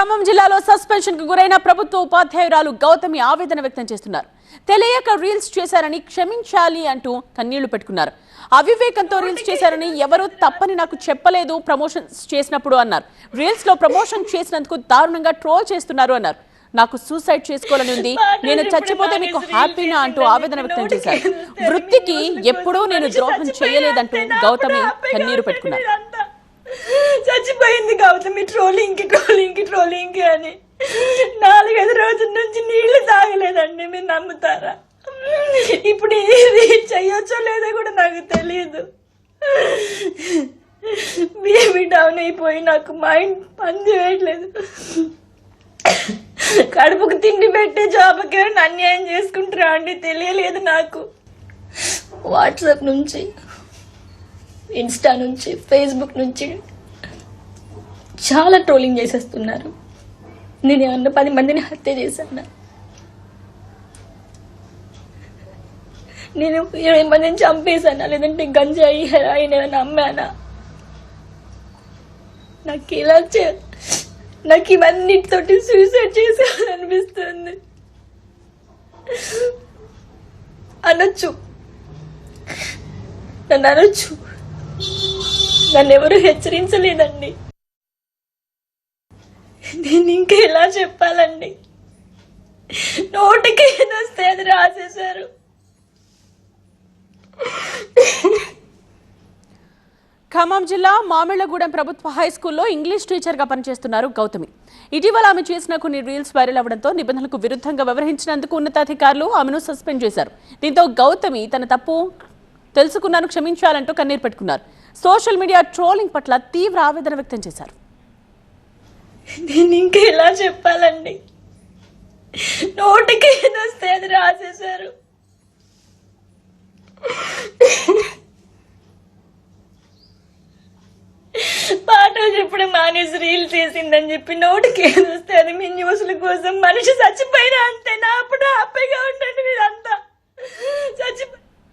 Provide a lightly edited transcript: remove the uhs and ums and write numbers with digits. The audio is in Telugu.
ఖమ్మం జిల్లాలో సస్పెన్షన్ కు గురైన ప్రభుత్వ ఉపాధ్యాయురాలు గౌతమి ఆవేదన వ్యక్తం చేస్తున్నారు. తెలియక రీల్స్ చేశారని క్షమించాలి అంటూ కన్నీళ్లు పెట్టుకున్నారు. అవివేకంతో రీల్స్ చేశారని ఎవరూ తప్పని నాకు చెప్పలేదు ప్రమోషన్స్ చేసినప్పుడు అన్నారు. రీల్స్ లో ప్రమోషన్ చేసినందుకు దారుణంగా ట్రోల్ చేస్తున్నారు అన్నారు. నాకు సూసైడ్ చేసుకోవాలని ఉంది, నేను చచ్చిపోతే మీకు హ్యాపీనా అంటూ ఆవేదన వ్యక్తం చేశారు. వృత్తికి ఎప్పుడూ నేను ద్రోహం చేయలేదంటూ గౌతమి కన్నీరు పెట్టుకున్నారు. చచ్చిపోయింది గౌతమి ట్రోలింగ్ అని 4-5 రోజుల నుంచి నీళ్లు తాగలేదండి. మీరు నమ్ముతారా? ఇప్పుడు ఇది చెయ్యొచ్చో లేదో కూడా నాకు తెలియదు. బీపీ డౌన్ అయిపోయి నాకు మైండ్ పని చేయట్లేదు. కడుపుకు తిండి పెట్టే జాబ్కే అన్యాయం చేసుకుంటారా అండి? తెలియలేదు నాకు. వాట్సాప్ నుంచి, ఇన్స్టా నుంచి, ఫేస్బుక్ నుంచి చాలా ట్రోలింగ్ చేసేస్తున్నారు. నేను ఏమన్నా 10 మందిని హత్య చేశాను, నేను 20 మందిని చంపేశానా, లేదంటే గంజాయి హెరాయిన్ ఏమైనా అమ్మానా? నాకు ఇవన్నిటితోటి సూసైడ్ చేశాననిపిస్తుంది. అనొచ్చు, నన్ను ఎవరు హెచ్చరించలేదండి. నేను ఇంకా ఎలా చెప్పాలండి? నోటికి ఏదొస్తే అది రాసేశారు. ఖమ్మం జిల్లా మామిళ్లగూడెం ప్రభుత్వ హై స్కూల్లో ఇంగ్లీష్ టీచర్ గా పనిచేస్తున్నారు గౌతమి. ఇటీవల ఆమె చేసిన కొన్ని రీల్స్ వైరల్ అవడంతో నిబంధనలకు విరుద్ధంగా వ్యవహరించినందుకు ఉన్నతాధికారులు ఆమెను సస్పెండ్ చేశారు. దీంతో గౌతమి తన తప్పు తెలుసుకున్నాను, క్షమించాలంటూ కన్నీరు పెట్టుకున్నారు. సోషల్ మీడియా ట్రోలింగ్ పట్ల తీవ్ర ఆవేదన వ్యక్తం చేశారు. నేను ఇంకా ఎలా చెప్పాలండి? నోటికి ఏదొస్తే అది రాసేశారు. పాటలు చెప్పడం మానేసి రీల్ చేసిందని చెప్పి నోటికి ఏదొస్తే అది మీ న్యూస్ల కోసం మనిషి చచ్చిపోయినా అంతే. నా అప్పుడు హ్యాపీగా ఉండండి.